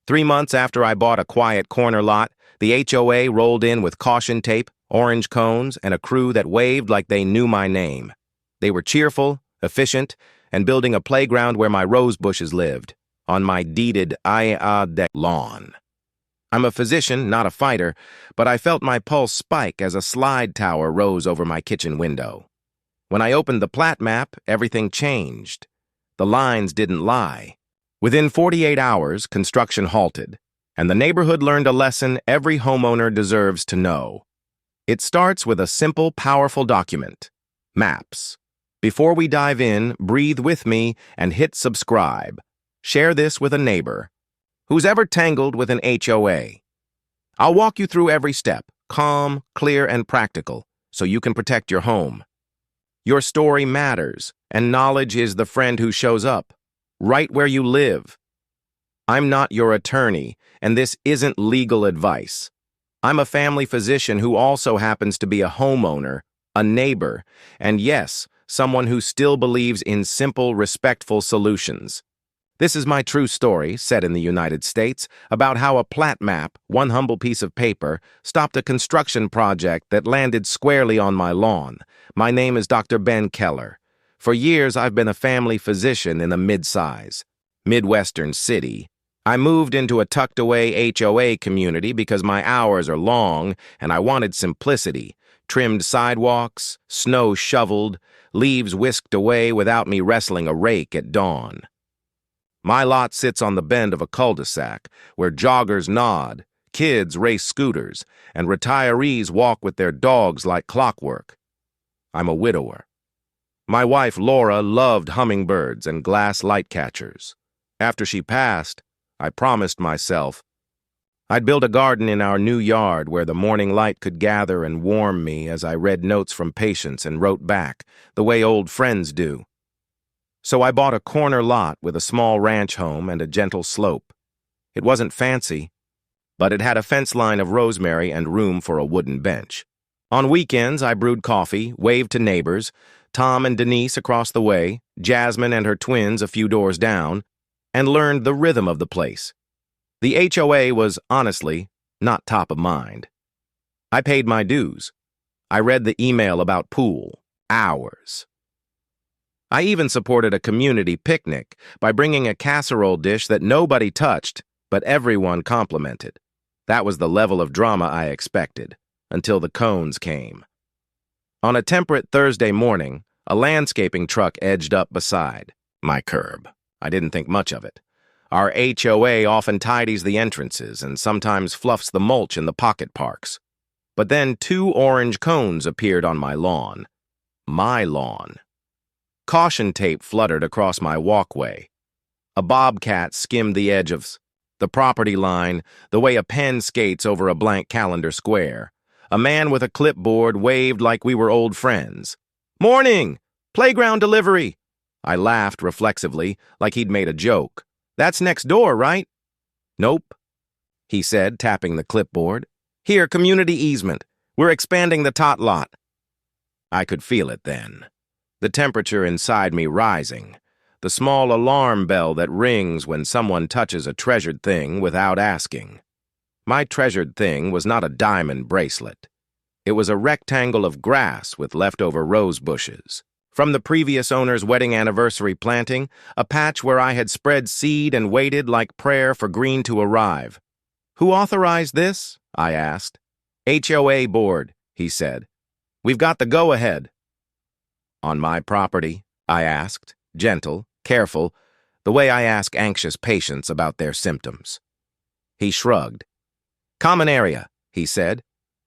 3 months after I bought a quiet corner lot, the HOA rolled in with caution tape, orange cones, and a crew that waved like they knew my name. They were cheerful, efficient, and building a playground where my rose bushes lived, on my deeded deck lawn. I'm a physician, not a fighter, but I felt my pulse spike as a slide tower rose over my kitchen window. When I opened the plat map, everything changed. The lines didn't lie. Within 48 hours, construction halted, and the neighborhood learned a lesson every homeowner deserves to know. It starts with a simple, powerful document: maps. Before we dive in, breathe with me and hit subscribe. Share this with a neighbor who's ever tangled with an HOA. I'll walk you through every step, calm, clear, and practical, so you can protect your home. Your story matters, and knowledge is the friend who shows up, right where you live. I'm not your attorney, and this isn't legal advice. I'm a family physician who also happens to be a homeowner, a neighbor, and yes, someone who still believes in simple, respectful solutions. This is my true story, set in the United States, about how a plat map, one humble piece of paper, stopped a construction project that landed squarely on my lawn. My name is Dr. Ben Keller. For years, I've been a family physician in a mid-size, Midwestern city. I moved into a tucked-away HOA community because my hours are long and I wanted simplicity. Trimmed sidewalks, snow shoveled, leaves whisked away without me wrestling a rake at dawn. My lot sits on the bend of a cul-de-sac where joggers nod, kids race scooters, and retirees walk with their dogs like clockwork. I'm a widower. My wife, Laura, loved hummingbirds and glass light catchers. After she passed, I promised myself I'd build a garden in our new yard where the morning light could gather and warm me as I read notes from patients and wrote back, the way old friends do. So I bought a corner lot with a small ranch home and a gentle slope. It wasn't fancy, but it had a fence line of rosemary and room for a wooden bench. On weekends, I brewed coffee, waved to neighbors, Tom and Denise across the way, Jasmine and her twins a few doors down, and learned the rhythm of the place. The HOA was, honestly, not top of mind. I paid my dues. I read the email about pool, hours. I even supported a community picnic by bringing a casserole dish that nobody touched, but everyone complimented. That was the level of drama I expected, until the cones came. On a temperate Thursday morning, a landscaping truck edged up beside my curb. I didn't think much of it. Our HOA often tidies the entrances and sometimes fluffs the mulch in the pocket parks. But then 2 orange cones appeared on my lawn. My lawn. Caution tape fluttered across my walkway. A bobcat skimmed the edge of the property line the way a pen skates over a blank calendar square. A man with a clipboard waved like we were old friends. "Morning! Playground delivery!" I laughed reflexively, like he'd made a joke. "That's next door, right?" "Nope," he said, tapping the clipboard. "Here, community easement. We're expanding the tot lot." I could feel it then. The temperature inside me rising. The small alarm bell that rings when someone touches a treasured thing without asking. My treasured thing was not a diamond bracelet. It was a rectangle of grass with leftover rose bushes. From the previous owner's wedding anniversary planting, a patch where I had spread seed and waited like prayer for green to arrive. "Who authorized this?" I asked. "HOA board," he said. "We've got the go-ahead." "On my property?" I asked, gentle, careful, the way I ask anxious patients about their symptoms. He shrugged. "Common area," he said.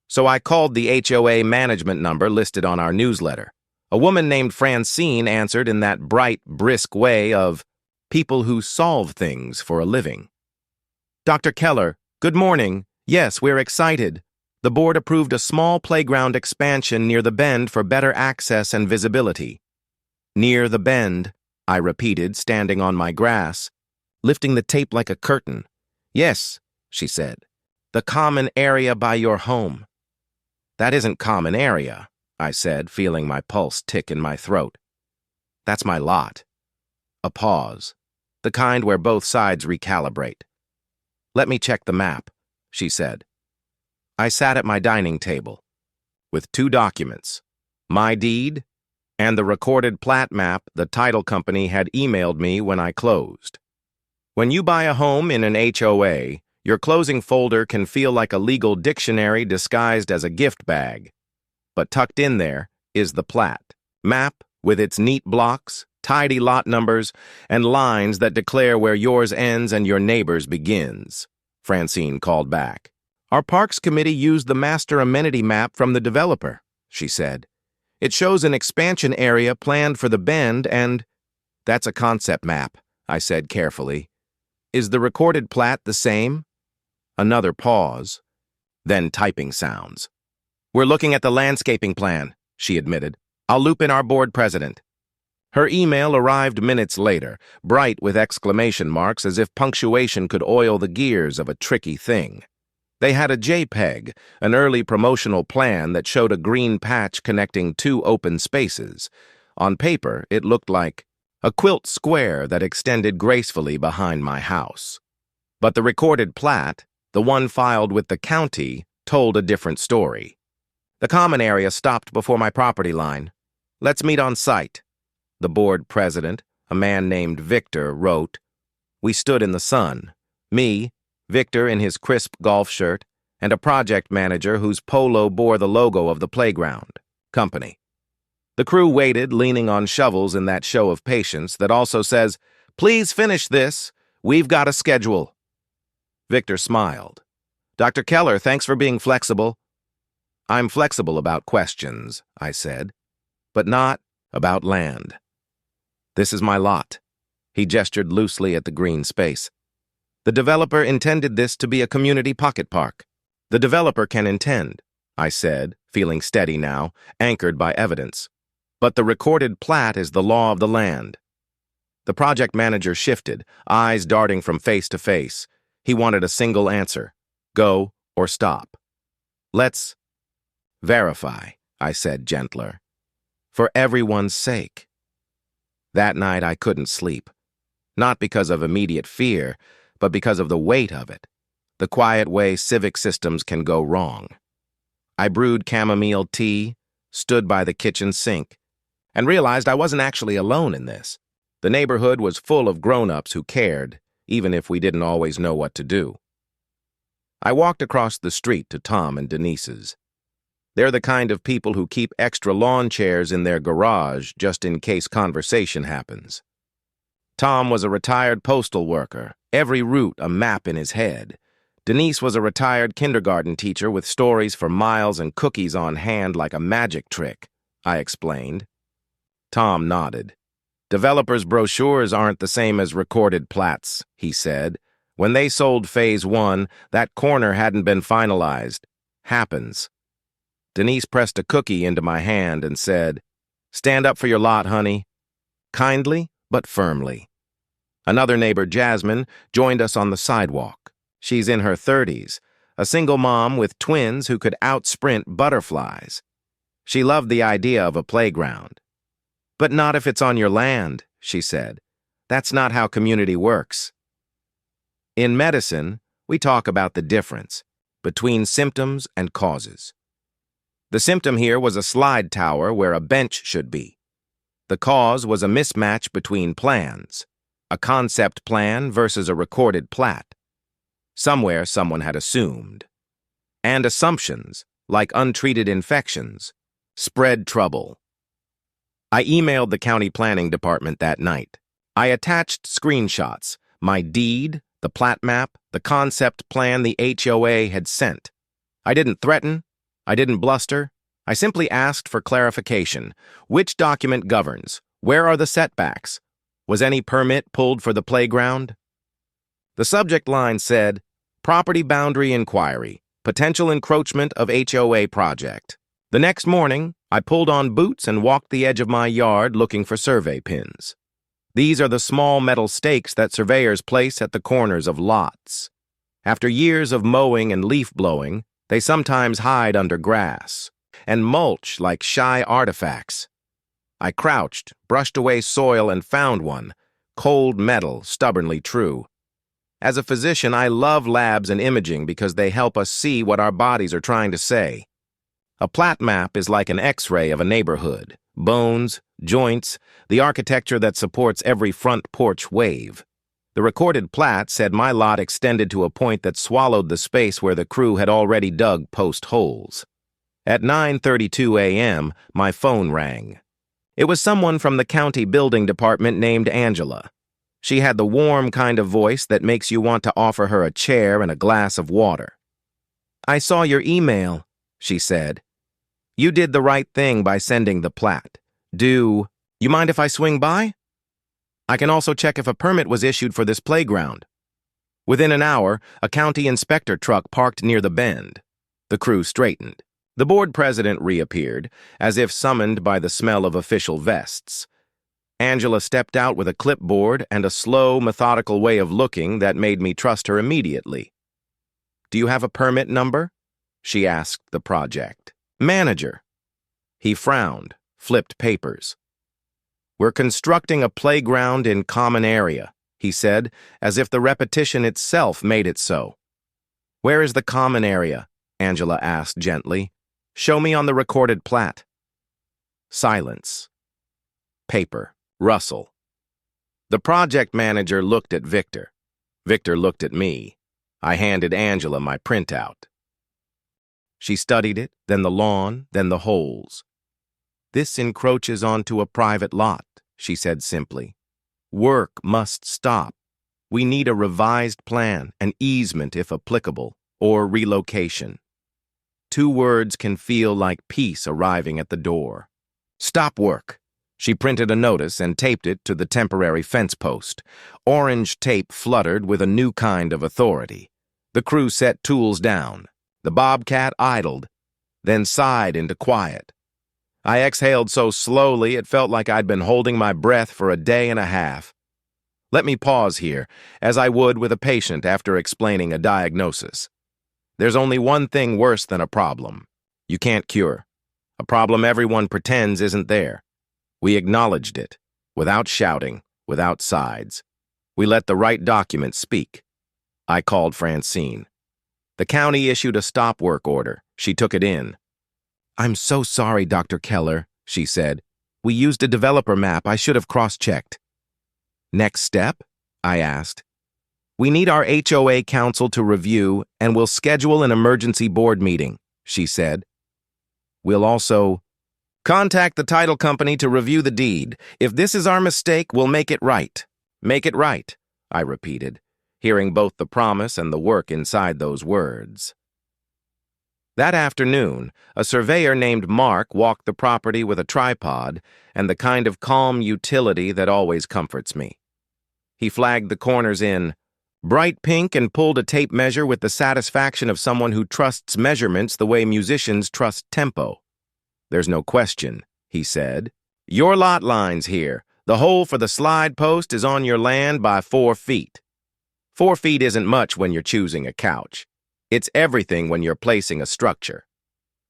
So I called the HOA management number listed on our newsletter. A woman named Francine answered in that bright, brisk way of people who solve things for a living. "Dr. Keller, good morning. Yes, we're excited. The board approved a small playground expansion near the bend for better access and visibility." "Near the bend," I repeated, standing on my grass, lifting the tape like a curtain. "Yes," she said. "The common area by your home." "That isn't common area," I said, feeling my pulse tick in my throat. "That's my lot." A pause, the kind where both sides recalibrate. "Let me check the map," she said. I sat at my dining table with two documents, my deed and the recorded plat map the title company had emailed me when I closed. When you buy a home in an HOA, your closing folder can feel like a legal dictionary disguised as a gift bag. But tucked in there is the plat map with its neat blocks, tidy lot numbers, and lines that declare where yours ends and your neighbor's begins, Francine called back. Our Parks Committee used the master amenity map from the developer, she said. It shows an expansion area planned for the bend and... That's a concept map, I said carefully. Is the recorded plat the same? Another pause, then typing sounds. We're looking at the landscaping plan, she admitted. I'll loop in our board president. Her email arrived minutes later, bright with exclamation marks as if punctuation could oil the gears of a tricky thing. They had a JPEG, an early promotional plan that showed a green patch connecting two open spaces. On paper, it looked like a quilt square that extended gracefully behind my house. But the recorded plat, the one filed with the county, told a different story. The common area stopped before my property line. Let's meet on site, the board president, a man named Victor, wrote. We stood in the sun. Me, Victor in his crisp golf shirt, and a project manager whose polo bore the logo of the playground company. The crew waited, leaning on shovels in that show of patience that also says, "Please finish this. We've got a schedule." Victor smiled. "Dr. Keller, thanks for being flexible." "I'm flexible about questions," I said, "but not about land. This is my lot." He gestured loosely at the green space. The developer intended this to be a community pocket park. The developer can intend, I said, feeling steady now, anchored by evidence. But the recorded plat is the law of the land. The project manager shifted, eyes darting from face to face. He wanted a single answer: go or stop. Let's verify, I said gentler. For everyone's sake. That night I couldn't sleep. Not because of immediate fear, but because of the weight of it. The quiet way civic systems can go wrong. I brewed chamomile tea, stood by the kitchen sink, and realized I wasn't actually alone in this. The neighborhood was full of grown-ups who cared, even if we didn't always know what to do. I walked across the street to Tom and Denise's. They're the kind of people who keep extra lawn chairs in their garage just in case conversation happens. Tom was a retired postal worker, every route a map in his head. Denise was a retired kindergarten teacher with stories for miles and cookies on hand like a magic trick, I explained. Tom nodded. Developers' brochures aren't the same as recorded plats, he said. When they sold Phase 1, that corner hadn't been finalized. Happens. Denise pressed a cookie into my hand and said, "Stand up for your lot, honey." Kindly, but firmly. Another neighbor, Jasmine, joined us on the sidewalk. She's in her 30s, a single mom with twins who could out-sprint butterflies. She loved the idea of a playground. "But not if it's on your land," she said. "That's not how community works." In medicine, we talk about the difference between symptoms and causes. The symptom here was a slide tower where a bench should be. The cause was a mismatch between plans, a concept plan versus a recorded plat. Somewhere someone had assumed. And assumptions, like untreated infections, spread trouble. I emailed the county planning department that night. I attached screenshots, my deed, the plat map, the concept plan the HOA had sent. I didn't threaten. I didn't bluster. I simply asked for clarification. Which document governs? Where are the setbacks? Was any permit pulled for the playground? The subject line said, "Property boundary inquiry, potential encroachment of HOA project." The next morning, I pulled on boots and walked the edge of my yard looking for survey pins. These are the small metal stakes that surveyors place at the corners of lots. After years of mowing and leaf blowing, they sometimes hide under grass and mulch like shy artifacts. I crouched, brushed away soil, and found one, cold metal, stubbornly true. As a physician, I love labs and imaging because they help us see what our bodies are trying to say. A plat map is like an X-ray of a neighborhood. Bones, joints, the architecture that supports every front porch wave. The recorded plat said my lot extended to a point that swallowed the space where the crew had already dug post holes. At 9:32 a.m., my phone rang. It was someone from the county building department named Angela. She had the warm kind of voice that makes you want to offer her a chair and a glass of water. "I saw your email," she said. "You did the right thing by sending the plat. You mind if I swing by? I can also check if a permit was issued for this playground." Within an hour, a county inspector truck parked near the bend. The crew straightened. The board president reappeared, as if summoned by the smell of official vests. Angela stepped out with a clipboard and a slow, methodical way of looking that made me trust her immediately. "Do you have a permit number?" she asked the project manager. He frowned, flipped papers. "We're constructing a playground in common area," he said, as if the repetition itself made it so. "Where is the common area?" Angela asked gently. "Show me on the recorded plat." Silence. Paper. Rustle. The project manager looked at Victor. Victor looked at me. I handed Angela my printout. She studied it, then the lawn, then the holes. "This encroaches onto a private lot," she said simply. "Work must stop. We need a revised plan, an easement if applicable, or relocation." 2 words can feel like peace arriving at the door. "Stop work." She printed a notice and taped it to the temporary fence post. Orange tape fluttered with a new kind of authority. The crew set tools down. The bobcat idled, then sighed into quiet. I exhaled so slowly it felt like I'd been holding my breath for a day and a half. Let me pause here, as I would with a patient after explaining a diagnosis. There's only one thing worse than a problem. You can't cure. A problem everyone pretends isn't there. We acknowledged it, without shouting, without sides. We let the right document speak. I called Francine. The county issued a stop work order. She took it in. "I'm so sorry, Dr. Keller," she said. "We used a developer map. I should have cross-checked." "Next step?" I asked. "We need our HOA council to review, and we'll schedule an emergency board meeting," she said. "We'll also contact the title company to review the deed. If this is our mistake, we'll make it right." "Make it right," I repeated, hearing both the promise and the work inside those words. That afternoon, a surveyor named Mark walked the property with a tripod and the kind of calm utility that always comforts me. He flagged the corners in bright pink and pulled a tape measure with the satisfaction of someone who trusts measurements the way musicians trust tempo. "There's no question," he said. "Your lot line's here. The hole for the slide post is on your land by 4 feet. 4 feet isn't much when you're choosing a couch. It's everything when you're placing a structure."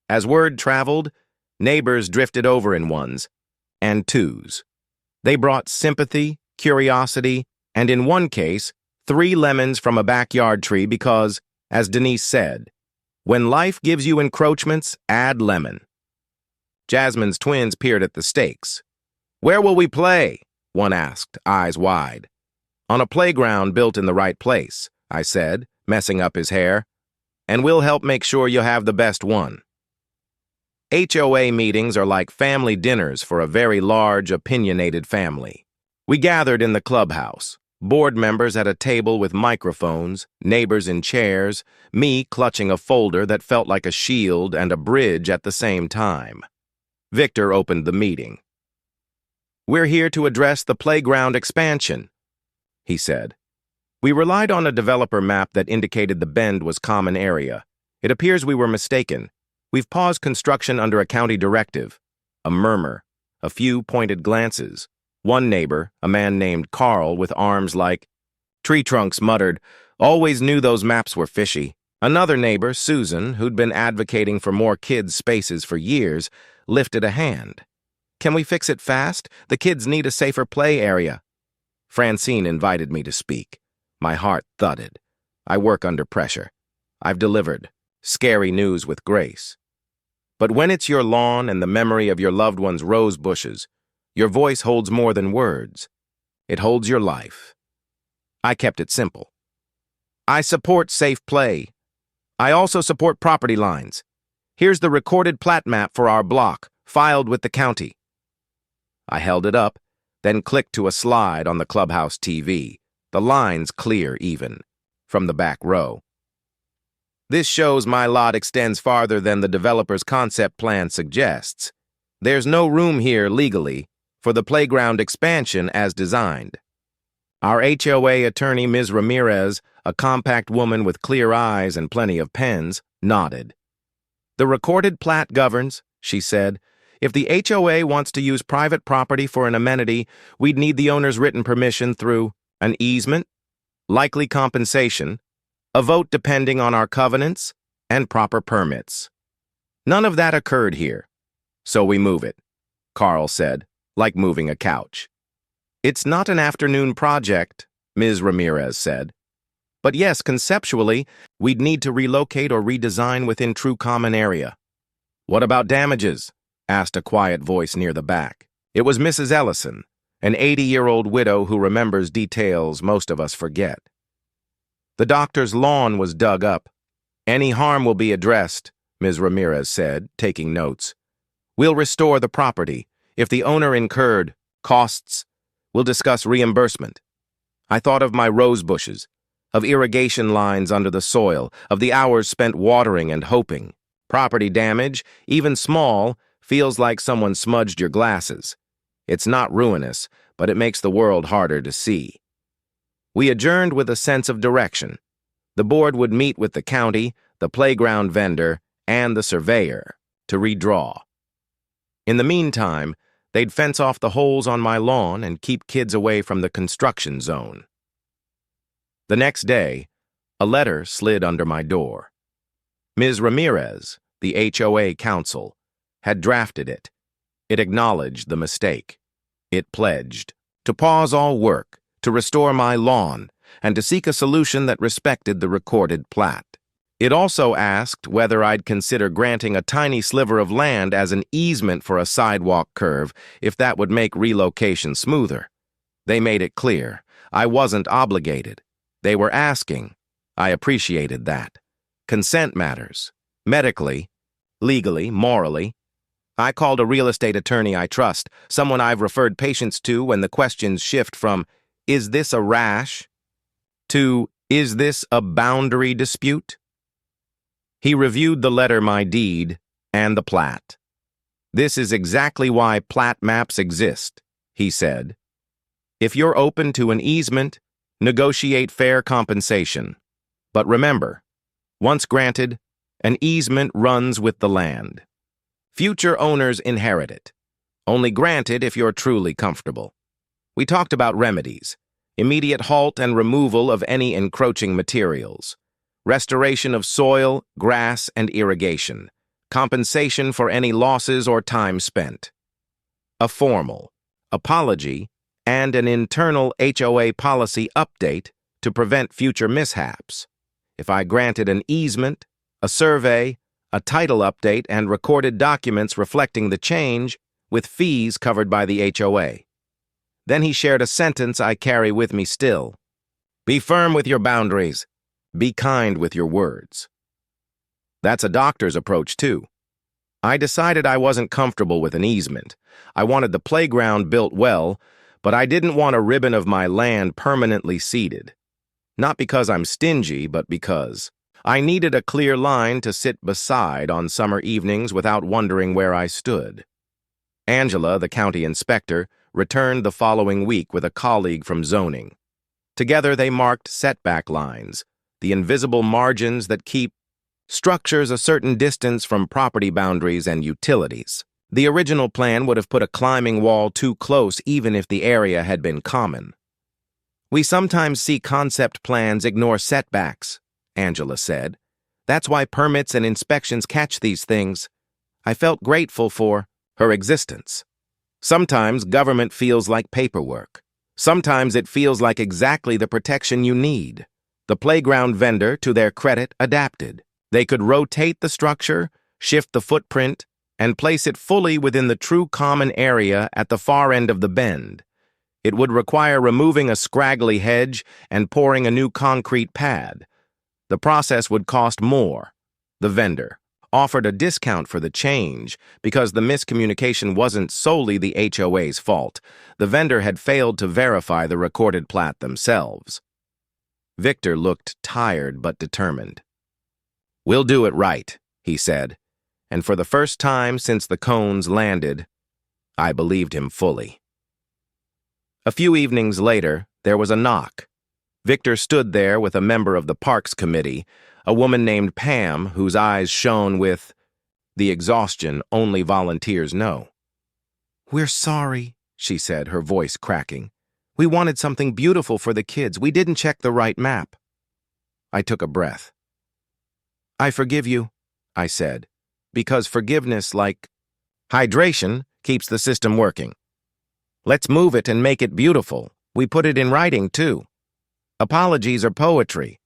As word traveled, neighbors drifted over in ones and twos. They brought sympathy, curiosity, and in one case, 3 lemons from a backyard tree because, as Denise said, when life gives you encroachments, add lemon. Jasmine's twins peered at the stakes. "Where will we play?" one asked, eyes wide. "On a playground built in the right place," I said, messing up his hair. "And we'll help make sure you have the best one." HOA meetings are like family dinners for a very large, opinionated family. We gathered in the clubhouse, board members at a table with microphones, neighbors in chairs, me clutching a folder that felt like a shield and a bridge at the same time. Victor opened the meeting. "We're here to address the playground expansion," he said. "We relied on a developer map that indicated the bend was common area. It appears we were mistaken. We've paused construction under a county directive." A murmur, a few pointed glances. One neighbor, a man named Carl with arms like tree trunks, muttered, "Always knew those maps were fishy." Another neighbor, Susan, who'd been advocating for more kids' spaces for years, lifted a hand. "Can we fix it fast? The kids need a safer play area." Francine invited me to speak. My heart thudded. I work under pressure. I've delivered scary news with grace. But when it's your lawn and the memory of your loved one's rose bushes, your voice holds more than words. It holds your life. I kept it simple. I support safe play. I also support property lines. Here's the recorded plat map for our block, filed with the county. I held it up, then clicked to a slide on the clubhouse TV, the lines clear even, from the back row. This shows my lot extends farther than the developer's concept plan suggests. There's no room here legally for the playground expansion as designed. Our HOA attorney, Ms. Ramirez, a compact woman with clear eyes and plenty of pens, nodded. The recorded plat governs, she said. If the HOA wants to use private property for an amenity, we'd need the owner's written permission through an easement, likely compensation, a vote depending on our covenants, and proper permits. None of that occurred here, so we move it, Carl said, like moving a couch. It's not an afternoon project, Ms. Ramirez said. But yes, conceptually, we'd need to relocate or redesign within true common area. What about damages? Asked a quiet voice near the back. It was Mrs. Ellison, an 80-year-old widow who remembers details most of us forget. The doctor's lawn was dug up. Any harm will be addressed, Ms. Ramirez said, taking notes. We'll restore the property. If the owner incurred costs, we'll discuss reimbursement. I thought of my rose bushes, of irrigation lines under the soil, of the hours spent watering and hoping. Property damage, even small, feels like someone smudged your glasses. It's not ruinous, but it makes the world harder to see. We adjourned with a sense of direction. The board would meet with the county, the playground vendor, and the surveyor to redraw. In the meantime, they'd fence off the holes on my lawn and keep kids away from the construction zone. The next day, a letter slid under my door. Ms. Ramirez, the HOA counsel, had drafted it. It acknowledged the mistake. It pledged to pause all work, to restore my lawn, and to seek a solution that respected the recorded plat. It also asked whether I'd consider granting a tiny sliver of land as an easement for a sidewalk curve if that would make relocation smoother. They made it clear I wasn't obligated. They were asking. I appreciated that. Consent matters. Medically, legally, morally. I called a real estate attorney I trust, someone I've referred patients to when the questions shift from, is this a rash, to, is this a boundary dispute? He reviewed the letter, my deed, and the plat. This is exactly why plat maps exist, he said. If you're open to an easement, negotiate fair compensation. But remember, once granted, an easement runs with the land. Future owners inherit it, only granted if you're truly comfortable. We talked about remedies, immediate halt and removal of any encroaching materials, restoration of soil, grass, and irrigation, compensation for any losses or time spent, a formal apology, and an internal HOA policy update to prevent future mishaps. If I granted an easement, a survey, a title update, and recorded documents reflecting the change, with fees covered by the HOA. Then he shared a sentence I carry with me still. Be firm with your boundaries. Be kind with your words. That's a doctor's approach, too. I decided I wasn't comfortable with an easement. I wanted the playground built well, but I didn't want a ribbon of my land permanently ceded. Not because I'm stingy, but because I needed a clear line to sit beside on summer evenings without wondering where I stood. Angela, the county inspector, returned the following week with a colleague from zoning. Together they marked setback lines, the invisible margins that keep structures a certain distance from property boundaries and utilities. The original plan would have put a climbing wall too close even if the area had been common. We sometimes see concept plans ignore setbacks, Angela said. That's why permits and inspections catch these things. I felt grateful for her existence. Sometimes government feels like paperwork. Sometimes it feels like exactly the protection you need. The playground vendor, to their credit, adapted. They could rotate the structure, shift the footprint, and place it fully within the true common area at the far end of the bend. It would require removing a scraggly hedge and pouring a new concrete pad. The process would cost more. The vendor offered a discount for the change because the miscommunication wasn't solely the HOA's fault. The vendor had failed to verify the recorded plat themselves. Victor looked tired but determined. "We'll do it right," he said, and for the first time since the cones landed, I believed him fully. A few evenings later, there was a knock. Victor stood there with a member of the Parks Committee, a woman named Pam, whose eyes shone with the exhaustion only volunteers know. "We're sorry," she said, her voice cracking. "We wanted something beautiful for the kids. We didn't check the right map." I took a breath. "I forgive you," I said, "because forgiveness, like hydration, keeps the system working. Let's move it and make it beautiful. We put it in writing, too. Apologies are poetry.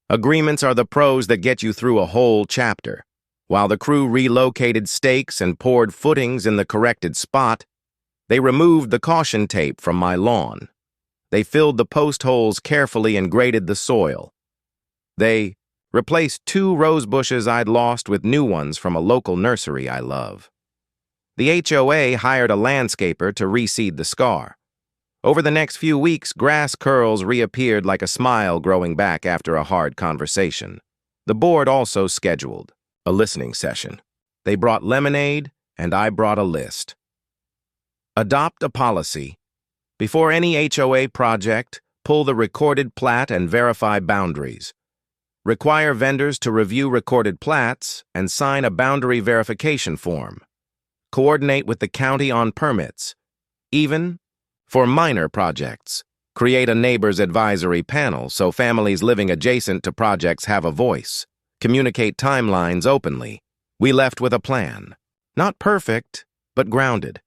Agreements are the prose that get you through a whole chapter." While the crew relocated stakes and poured footings in the corrected spot, they removed the caution tape from my lawn. They filled the post holes carefully and graded the soil. They replaced 2 rose bushes I'd lost with new ones from a local nursery I love. The HOA hired a landscaper to reseed the scar. Over the next few weeks, grass curls reappeared like a smile growing back after a hard conversation. The board also scheduled a listening session. They brought lemonade, and I brought a list. Adopt a policy. Before any HOA project, pull the recorded plat and verify boundaries. Require vendors to review recorded plats and sign a boundary verification form. Coordinate with the county on permits. Even for minor projects, create a neighbors advisory panel so families living adjacent to projects have a voice. Communicate timelines openly. We left with a plan. Not perfect, but grounded.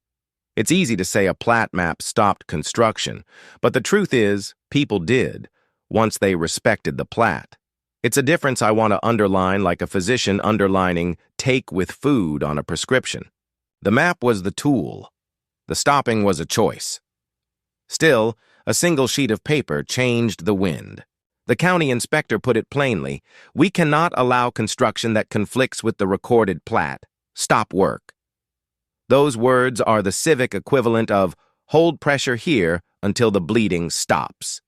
It's easy to say a plat map stopped construction, but the truth is, people did, once they respected the plat. It's a difference I want to underline like a physician underlining "take with food" on a prescription. The map was the tool. The stopping was a choice. Still, a single sheet of paper changed the wind. The county inspector put it plainly: "We cannot allow construction that conflicts with the recorded plat. Stop work." Those words are the civic equivalent of "hold pressure here until the bleeding stops."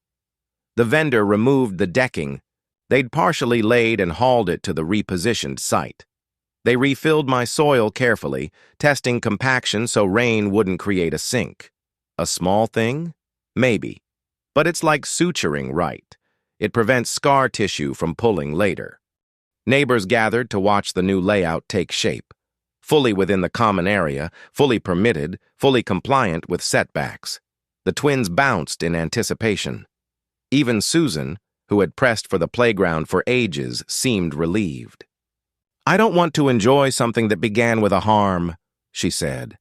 The vendor removed the decking. They'd partially laid and hauled it to the repositioned site. They refilled my soil carefully, testing compaction so rain wouldn't create a sink. A small thing? Maybe. But it's like suturing right. It prevents scar tissue from pulling later. Neighbors gathered to watch the new layout take shape. Fully within the common area, fully permitted, fully compliant with setbacks. The twins bounced in anticipation. Even Susan, who had pressed for the playground for ages, seemed relieved. "I don't want to enjoy something that began with a harm," she said.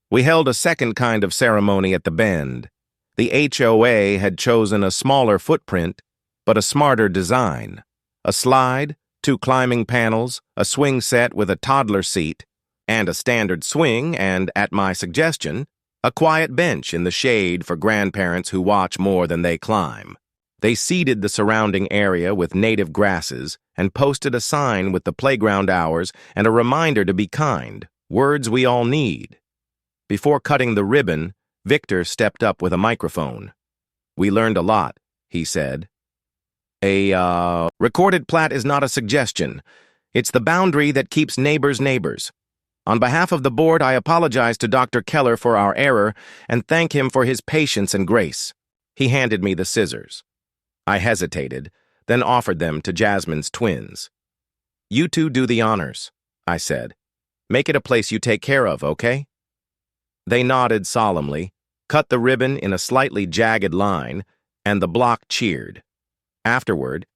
We held a second kind of ceremony at the bend. The HOA had chosen a smaller footprint, but a smarter design. A slide, 2 climbing panels, a swing set with a toddler seat, and a standard swing and, at my suggestion, a quiet bench in the shade for grandparents who watch more than they climb. They seeded the surrounding area with native grasses and posted a sign with the playground hours and a reminder to be kind, words we all need. Before cutting the ribbon, Victor stepped up with a microphone. "We learned a lot," he said. A recorded plat is not a suggestion. It's the boundary that keeps neighbors neighbors. On behalf of the board, I apologize to Dr. Keller for our error and thank him for his patience and grace." He handed me the scissors. I hesitated, then offered them to Jasmine's twins. "You two do the honors," I said. "Make it a place you take care of, okay?" They nodded solemnly, cut the ribbon in a slightly jagged line, and the block cheered. Afterward,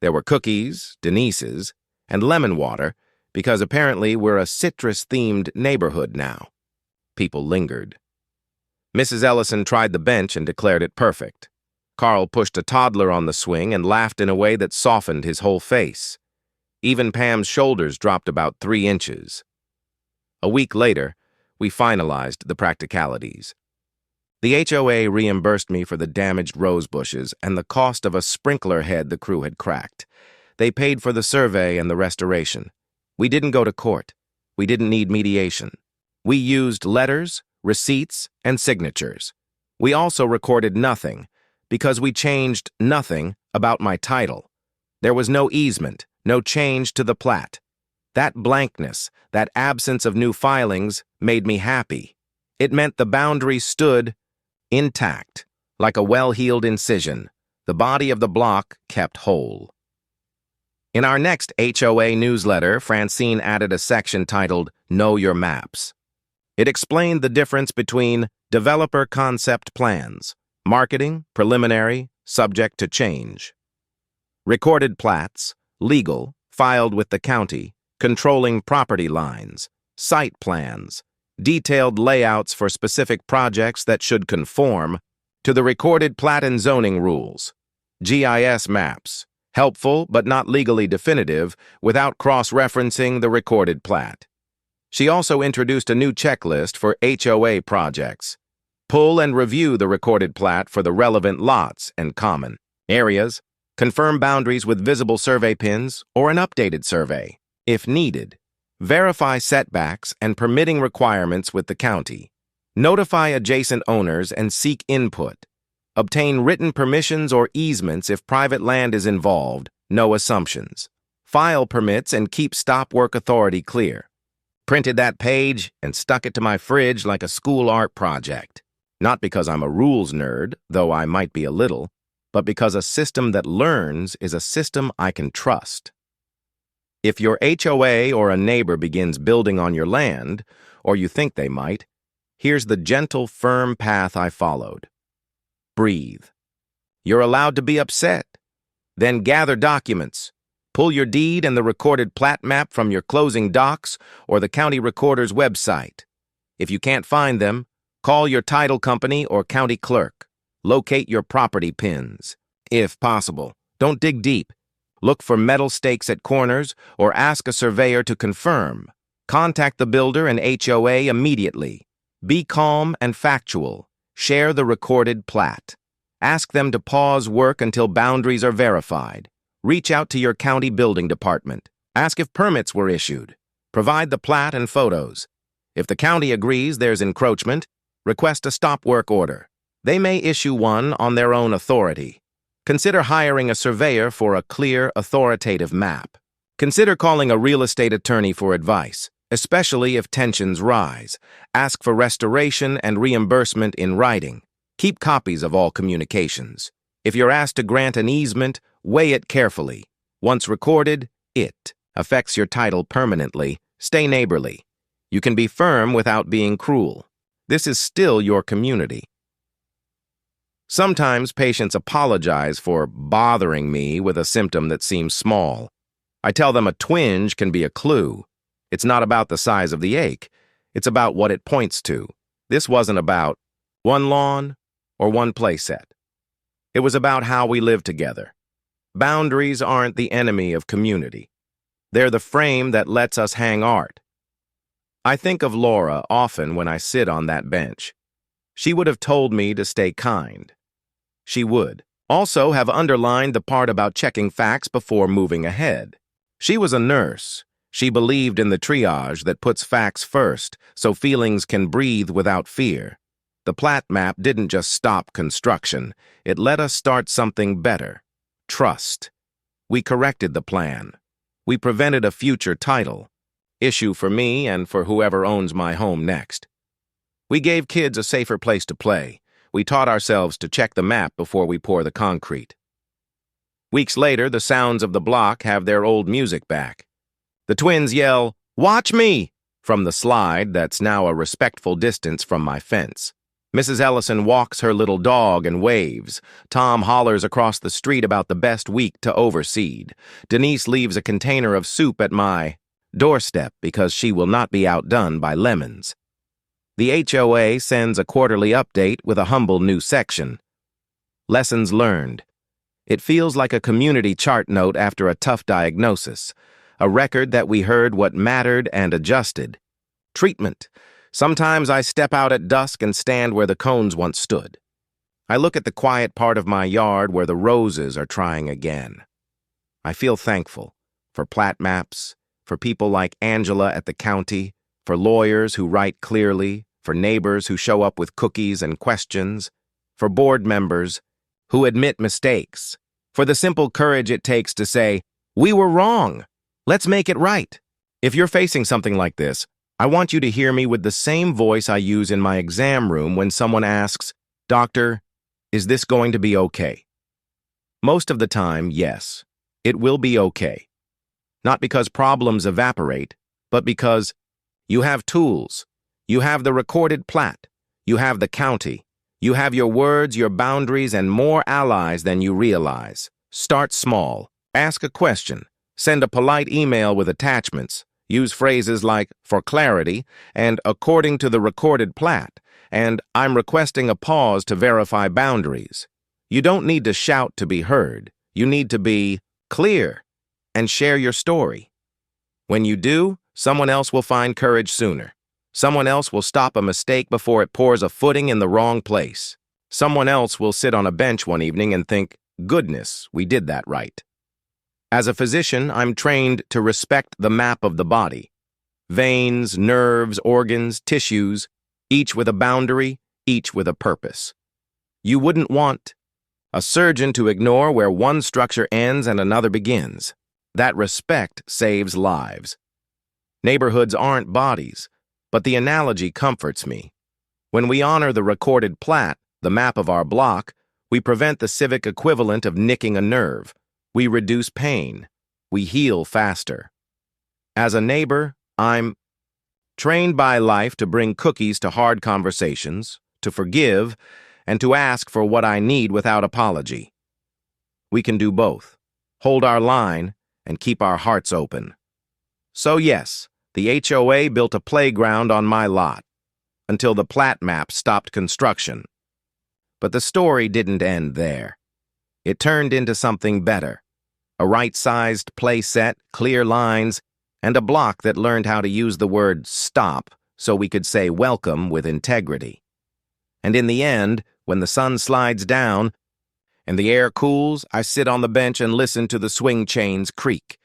there were cookies, Denise's, and lemon water, because apparently we're a citrus-themed neighborhood now. People lingered. Mrs. Ellison tried the bench and declared it perfect. Carl pushed a toddler on the swing and laughed in a way that softened his whole face. Even Pam's shoulders dropped about 3 inches. A week later, we finalized the practicalities. The HOA reimbursed me for the damaged rose bushes and the cost of a sprinkler head the crew had cracked. They paid for the survey and the restoration. We didn't go to court. We didn't need mediation. We used letters, receipts, and signatures. We also recorded nothing, because we changed nothing about my title. There was no easement, no change to the plat. That blankness, that absence of new filings, made me happy. It meant the boundary stood intact, like a well-healed incision. The body of the block kept whole. In our next HOA newsletter, Francine added a section titled Know Your Maps. It explained the difference between developer concept plans, marketing, preliminary, subject to change, recorded plats, legal, filed with the county, controlling property lines, site plans, detailed layouts for specific projects that should conform to the recorded plat and zoning rules, GIS maps, helpful but not legally definitive without cross-referencing the recorded plat. She also introduced a new checklist for HOA projects. Pull and review the recorded plat for the relevant lots and common areas. Confirm boundaries with visible survey pins or an updated survey, if needed. Verify setbacks and permitting requirements with the county. Notify adjacent owners and seek input. Obtain written permissions or easements if private land is involved, no assumptions. File permits and keep stop work authority clear. Printed that page and stuck it to my fridge like a school art project. Not because I'm a rules nerd, though I might be a little, but because a system that learns is a system I can trust. If your HOA or a neighbor begins building on your land, or you think they might, here's the gentle, firm path I followed. Breathe. You're allowed to be upset. Then gather documents. Pull your deed and the recorded plat map from your closing docs or the county recorder's website. If you can't find them, call your title company or county clerk. Locate your property pins. If possible, don't dig deep. Look for metal stakes at corners or ask a surveyor to confirm. Contact the builder and HOA immediately. Be calm and factual. Share the recorded plat. Ask them to pause work until boundaries are verified. Reach out to your county building department. Ask if permits were issued. Provide the plat and photos. If the county agrees there's encroachment, request a stop work order. They may issue one on their own authority. Consider hiring a surveyor for a clear, authoritative map. Consider calling a real estate attorney for advice, especially if tensions rise. Ask for restoration and reimbursement in writing. Keep copies of all communications. If you're asked to grant an easement, weigh it carefully. Once recorded, it affects your title permanently. Stay neighborly. You can be firm without being cruel. This is still your community. Sometimes patients apologize for bothering me with a symptom that seems small. I tell them a twinge can be a clue. It's not about the size of the ache. It's about what it points to. This wasn't about one lawn or one playset. It was about how we live together. Boundaries aren't the enemy of community. They're the frame that lets us hang art. I think of Laura often when I sit on that bench. She would have told me to stay kind. She would also have underlined the part about checking facts before moving ahead. She was a nurse. She believed in the triage that puts facts first so feelings can breathe without fear. The plat map didn't just stop construction. It let us start something better. Trust. We corrected the plan. We prevented a future title issue for me and for whoever owns my home next. We gave kids a safer place to play. We taught ourselves to check the map before we pour the concrete. Weeks later, the sounds of the block have their old music back. The twins yell, "Watch me!" from the slide that's now a respectful distance from my fence. Mrs. Ellison walks her little dog and waves. Tom hollers across the street about the best week to overseed. Denise leaves a container of soup at my doorstep because she will not be outdone by lemons. The HOA sends a quarterly update with a humble new section. Lessons learned. It feels like a community chart note after a tough diagnosis, a record that we heard what mattered and adjusted. Treatment. Sometimes I step out at dusk and stand where the cones once stood. I look at the quiet part of my yard where the roses are trying again. I feel thankful for plat maps, for people like Angela at the county, for lawyers who write clearly, for neighbors who show up with cookies and questions, for board members who admit mistakes, for the simple courage it takes to say, "We were wrong. Let's make it right." If you're facing something like this, I want you to hear me with the same voice I use in my exam room when someone asks, "Doctor, is this going to be okay?" Most of the time, yes, it will be okay. Not because problems evaporate, but because you have tools, you have the recorded plat, you have the county, you have your words, your boundaries, and more allies than you realize. Start small. Ask a question. Send a polite email with attachments. Use phrases like, "for clarity," and "according to the recorded plat," and "I'm requesting a pause to verify boundaries." You don't need to shout to be heard. You need to be clear and share your story. When you do, someone else will find courage sooner. Someone else will stop a mistake before it pours a footing in the wrong place. Someone else will sit on a bench one evening and think, "Goodness, we did that right." As a physician, I'm trained to respect the map of the body. Veins, nerves, organs, tissues, each with a boundary, each with a purpose. You wouldn't want a surgeon to ignore where one structure ends and another begins. That respect saves lives. Neighborhoods aren't bodies, but the analogy comforts me. When we honor the recorded plat, the map of our block, we prevent the civic equivalent of nicking a nerve. We reduce pain. We heal faster. As a neighbor, I'm trained by life to bring cookies to hard conversations, to forgive, and to ask for what I need without apology. We can do both. Hold our line and keep our hearts open. So yes, the HOA built a playground on my lot until the Plat Map stopped construction. But the story didn't end there. It turned into something better. A right-sized play set, clear lines, and a block that learned how to use the word stop so we could say welcome with integrity. And in the end, when the sun slides down and the air cools, I sit on the bench and listen to the swing chains creak.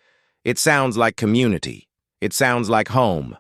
It sounds like community. It sounds like home.